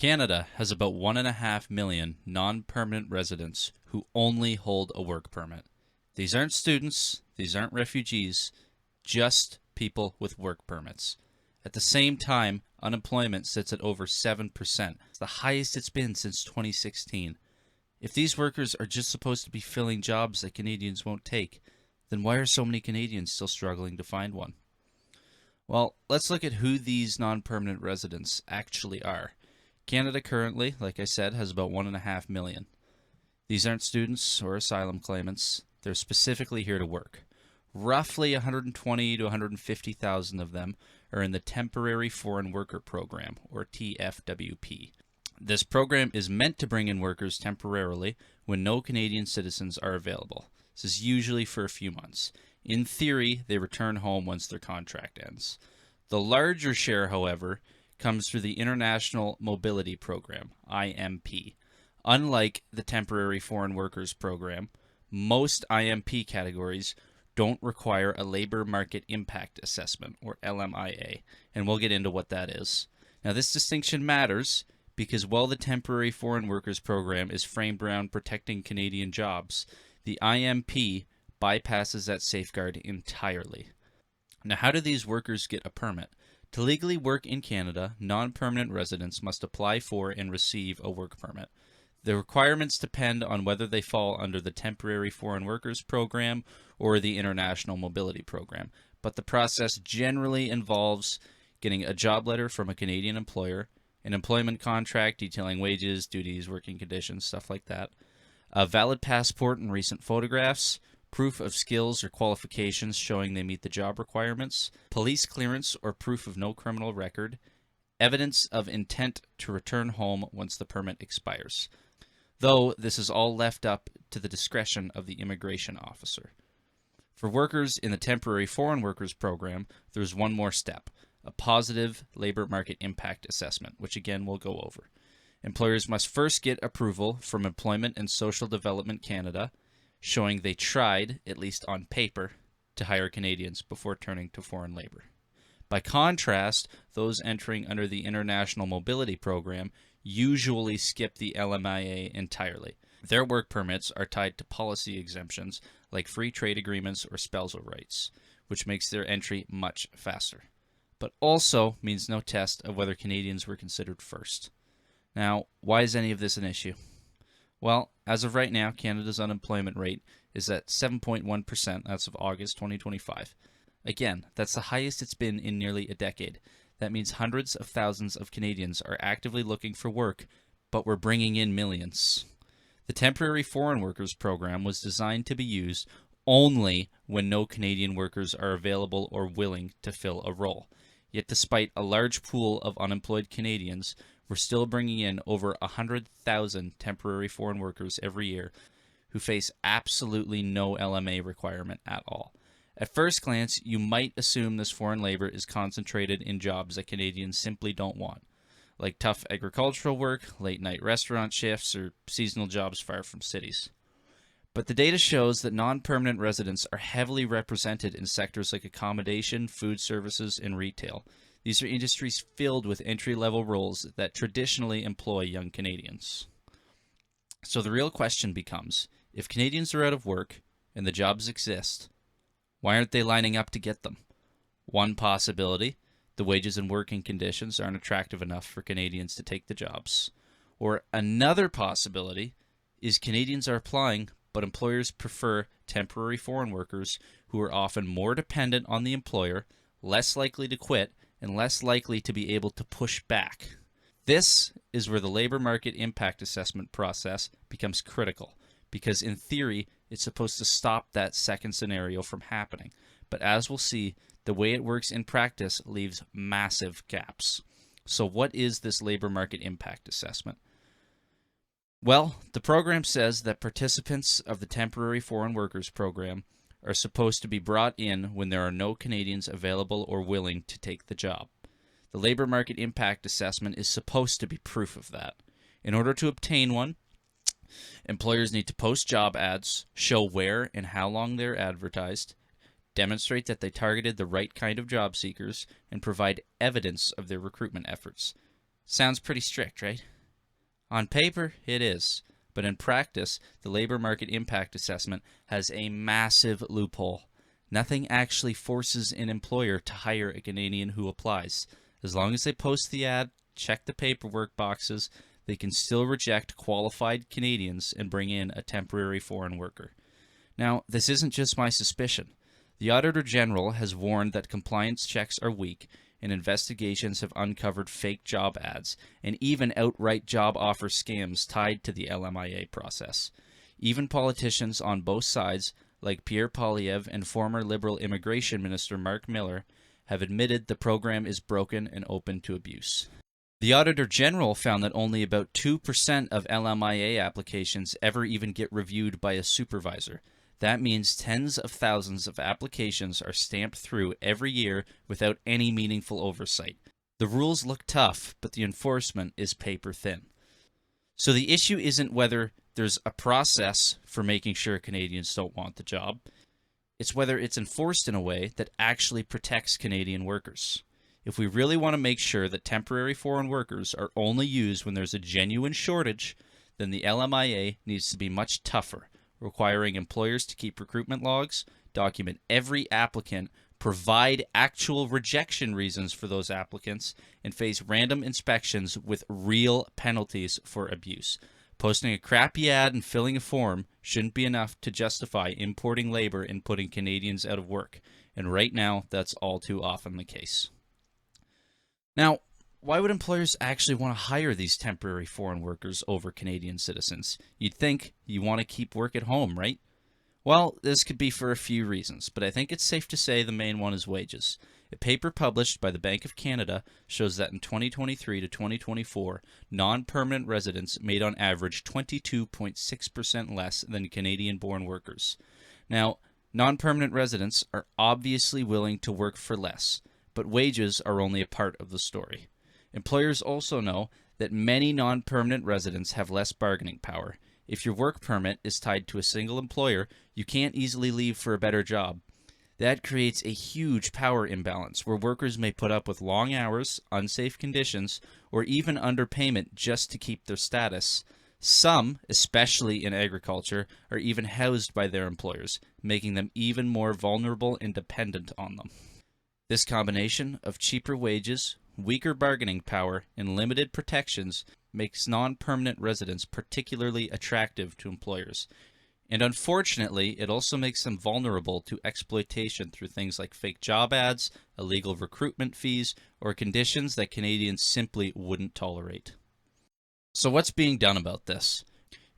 Canada has about 1.5 million non-permanent residents who only hold a work permit. These aren't students, these aren't refugees, just people with work permits. At the same time, unemployment sits at over 7%. It's the highest it's been since 2016. If these workers are just supposed to be filling jobs that Canadians won't take, then why are so many Canadians still struggling to find one? Well, let's look at who these non-permanent residents actually are. Canada currently, like I said, has about 1.5 million. These aren't students or asylum claimants. They're specifically here to work. Roughly 120 to 150,000 of them are in the Temporary Foreign Worker Program, or TFWP. This program is meant to bring in workers temporarily when no Canadian citizens are available. This is usually for a few months. In theory, they return home once their contract ends. The larger share, however, comes through the International Mobility Program, IMP. Unlike the Temporary Foreign Workers Program, most IMP categories don't require a Labor Market Impact Assessment, or LMIA, and we'll get into what that is. Now, this distinction matters because while the Temporary Foreign Workers Program is framed around protecting Canadian jobs, the IMP bypasses that safeguard entirely. Now, how do these workers get a permit? To legally work in Canada, non-permanent residents must apply for and receive a work permit. The requirements depend on whether they fall under the Temporary Foreign Workers Program or the International Mobility Program, but the process generally involves getting a job letter from a Canadian employer, an employment contract detailing wages, duties, working conditions, stuff like that, a valid passport and recent photographs, proof of skills or qualifications showing they meet the job requirements, police clearance or proof of no criminal record, evidence of intent to return home once the permit expires. Though this is all left up to the discretion of the immigration officer. For workers in the Temporary Foreign Workers Program, there's one more step, a positive labor market impact assessment, which again we'll go over. Employers must first get approval from Employment and Social Development Canada, showing they tried, at least on paper, to hire Canadians before turning to foreign labor. By contrast, those entering under the International Mobility Program usually skip the LMIA entirely. Their work permits are tied to policy exemptions like free trade agreements or spousal rights, which makes their entry much faster, but also means no test of whether Canadians were considered first. Now, why is any of this an issue? Well, as of right now, Canada's unemployment rate is at 7.1%, that's of August 2025. Again, that's the highest it's been in nearly a decade. That means hundreds of thousands of Canadians are actively looking for work, but we're bringing in millions. The Temporary Foreign Workers Program was designed to be used only when no Canadian workers are available or willing to fill a role. Yet despite a large pool of unemployed Canadians, we're still bringing in over 100,000 temporary foreign workers every year who face absolutely no LMA requirement at all. At first glance, you might assume this foreign labor is concentrated in jobs that Canadians simply don't want, like tough agricultural work, late-night restaurant shifts, or seasonal jobs far from cities. But the data shows that non-permanent residents are heavily represented in sectors like accommodation, food services, and retail. These are industries filled with entry-level roles that traditionally employ young Canadians. So the real question becomes, if Canadians are out of work and the jobs exist, why aren't they lining up to get them? One possibility, the wages and working conditions aren't attractive enough for Canadians to take the jobs. Or another possibility is Canadians are applying, but employers prefer temporary foreign workers who are often more dependent on the employer, less likely to quit, and less likely to be able to push back. This is where the labor market impact assessment process becomes critical, because in theory, it's supposed to stop that second scenario from happening. But as we'll see, the way it works in practice leaves massive gaps. So what is this labor market impact assessment? Well, the program says that participants of the Temporary Foreign Workers Program are supposed to be brought in when there are no Canadians available or willing to take the job. The labor market impact assessment is supposed to be proof of that. In order to obtain one, employers need to post job ads, show where and how long they're advertised, demonstrate that they targeted the right kind of job seekers, and provide evidence of their recruitment efforts. Sounds pretty strict, right? On paper, it is, but in practice, the labor market impact assessment has a massive loophole. Nothing actually forces an employer to hire a Canadian who applies. As long as they post the ad, check the paperwork boxes, they can still reject qualified Canadians and bring in a temporary foreign worker. Now, this isn't just my suspicion. The Auditor General has warned that compliance checks are weak, and investigations have uncovered fake job ads and even outright job offer scams tied to the LMIA process. Even politicians on both sides, like Pierre Poilievre and former Liberal Immigration Minister Mark Miller, have admitted the program is broken and open to abuse. The Auditor General found that only about 2% of LMIA applications ever even get reviewed by a supervisor. That means tens of thousands of applications are stamped through every year without any meaningful oversight. The rules look tough, but the enforcement is paper thin. So the issue isn't whether there's a process for making sure Canadians don't want the job. It's whether it's enforced in a way that actually protects Canadian workers. If we really want to make sure that temporary foreign workers are only used when there's a genuine shortage, then the LMIA needs to be much tougher, requiring employers to keep recruitment logs, document every applicant, provide actual rejection reasons for those applicants, and face random inspections with real penalties for abuse. Posting a crappy ad and filling a form shouldn't be enough to justify importing labor and putting Canadians out of work, and right now that's all too often the case. Now, why would employers actually want to hire these temporary foreign workers over Canadian citizens? You'd think you want to keep work at home, right? Well, this could be for a few reasons, but I think it's safe to say the main one is wages. A paper published by the Bank of Canada shows that in 2023 to 2024, non-permanent residents made on average 22.6% less than Canadian-born workers. Now, non-permanent residents are obviously willing to work for less, but wages are only a part of the story. Employers also know that many non-permanent residents have less bargaining power. If your work permit is tied to a single employer, you can't easily leave for a better job. That creates a huge power imbalance where workers may put up with long hours, unsafe conditions, or even underpayment just to keep their status. Some, especially in agriculture, are even housed by their employers, making them even more vulnerable and dependent on them. This combination of cheaper wages, weaker bargaining power, and limited protections makes non-permanent residents particularly attractive to employers. And unfortunately, it also makes them vulnerable to exploitation through things like fake job ads, illegal recruitment fees, or conditions that Canadians simply wouldn't tolerate. So what's being done about this?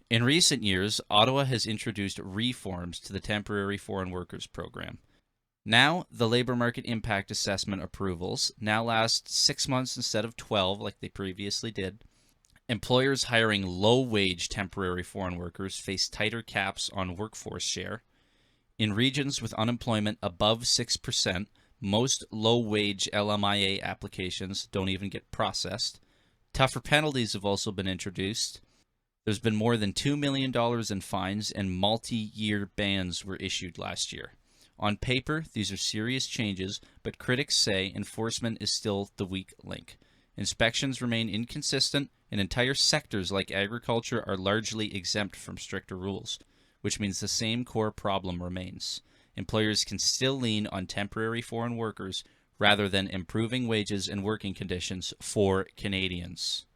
In recent years, Ottawa has introduced reforms to the Temporary Foreign Workers Program. Now, the labor market impact assessment approvals now last 6 months instead of 12 like they previously did. Employers hiring low-wage temporary foreign workers face tighter caps on workforce share. In regions with unemployment above 6%, most low-wage LMIA applications don't even get processed. Tougher penalties have also been introduced. There's been more than $2 million in fines, and multi-year bans were issued last year. On paper, these are serious changes, but critics say enforcement is still the weak link. Inspections remain inconsistent, and entire sectors like agriculture are largely exempt from stricter rules, which means the same core problem remains. Employers can still lean on temporary foreign workers rather than improving wages and working conditions for Canadians.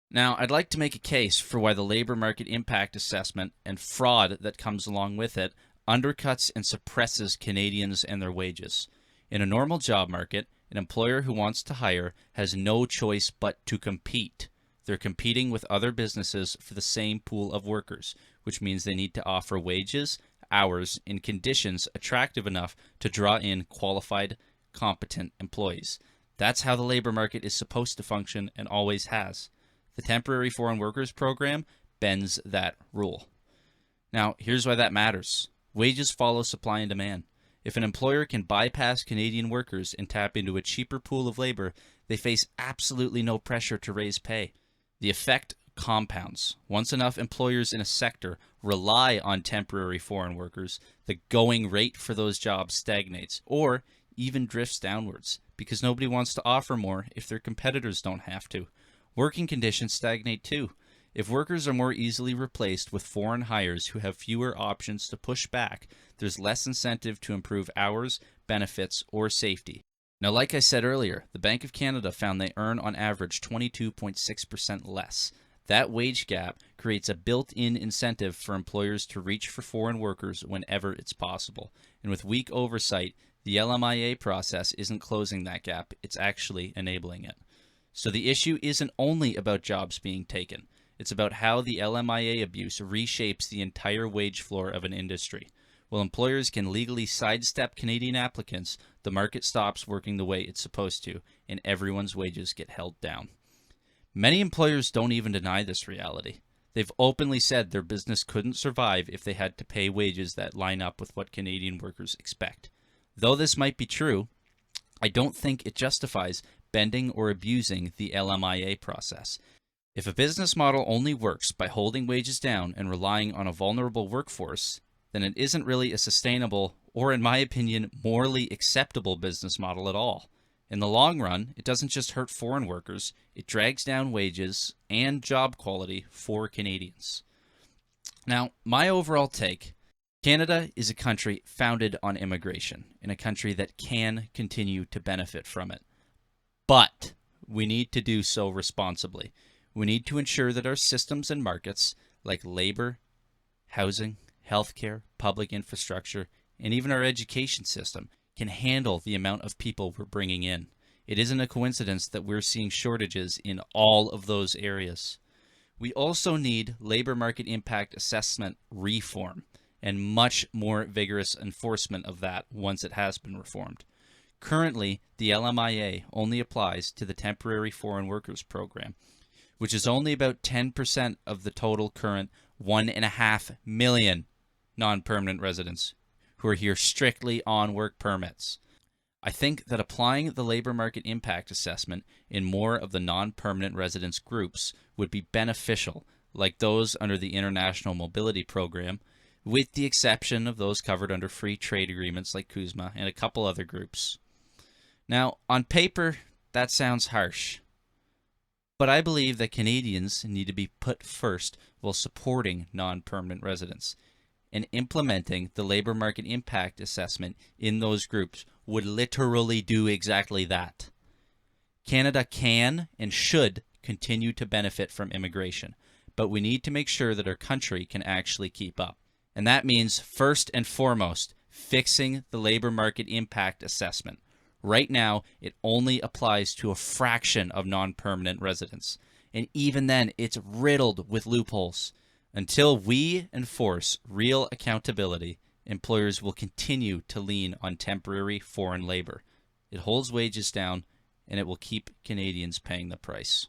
Now, I'd like to make a case for why the labor market impact assessment and fraud that comes along with it undercuts and suppresses Canadians and their wages. In a normal job market, an employer who wants to hire has no choice but to compete. They're competing with other businesses for the same pool of workers, which means they need to offer wages, hours, and conditions attractive enough to draw in qualified, competent employees. That's how the labor market is supposed to function and always has. The Temporary Foreign Workers Program bends that rule. Now, here's why that matters. Wages follow supply and demand. If an employer can bypass Canadian workers and tap into a cheaper pool of labor, they face absolutely no pressure to raise pay. The effect compounds. Once enough employers in a sector rely on temporary foreign workers, the going rate for those jobs stagnates or even drifts downwards because nobody wants to offer more if their competitors don't have to. Working conditions stagnate too. If workers are more easily replaced with foreign hires who have fewer options to push back, there's less incentive to improve hours, benefits, or safety. Now, like I said earlier, the Bank of Canada found they earn on average 22.6% less. That wage gap creates a built-in incentive for employers to reach for foreign workers whenever it's possible. And with weak oversight, the LMIA process isn't closing that gap, it's actually enabling it. So the issue isn't only about jobs being taken. It's about how the LMIA abuse reshapes the entire wage floor of an industry. While employers can legally sidestep Canadian applicants, the market stops working the way it's supposed to, and everyone's wages get held down. Many employers don't even deny this reality. They've openly said their business couldn't survive if they had to pay wages that line up with what Canadian workers expect. Though this might be true, I don't think it justifies bending or abusing the LMIA process. If a business model only works by holding wages down and relying on a vulnerable workforce, then it isn't really a sustainable or, in my opinion, morally acceptable business model at all. In the long run, it doesn't just hurt foreign workers, it drags down wages and job quality for Canadians. Now, my overall take, Canada is a country founded on immigration, and a country that can continue to benefit from it. But we need to do so responsibly. We need to ensure that our systems and markets, like labor, housing, healthcare, public infrastructure, and even our education system, can handle the amount of people we're bringing in. It isn't a coincidence that we're seeing shortages in all of those areas. We also need labor market impact assessment reform and much more vigorous enforcement of that once it has been reformed. Currently, the LMIA only applies to the Temporary Foreign Workers Program, which is only about 10% of the total current 1.5 million non-permanent residents who are here strictly on work permits. I think that applying the labor market impact assessment in more of the non-permanent residents groups would be beneficial, like those under the International Mobility Program, with the exception of those covered under free trade agreements like CUSMA and a couple other groups. Now, on paper, that sounds harsh, but I believe that Canadians need to be put first while supporting non-permanent residents. And implementing the labor market impact assessment in those groups would literally do exactly that. Canada can and should continue to benefit from immigration, but we need to make sure that our country can actually keep up. And that means, first and foremost, fixing the labor market impact assessment. Right now, it only applies to a fraction of non-permanent residents, and even then, it's riddled with loopholes. Until we enforce real accountability, employers will continue to lean on temporary foreign labor. It holds wages down, and it will keep Canadians paying the price.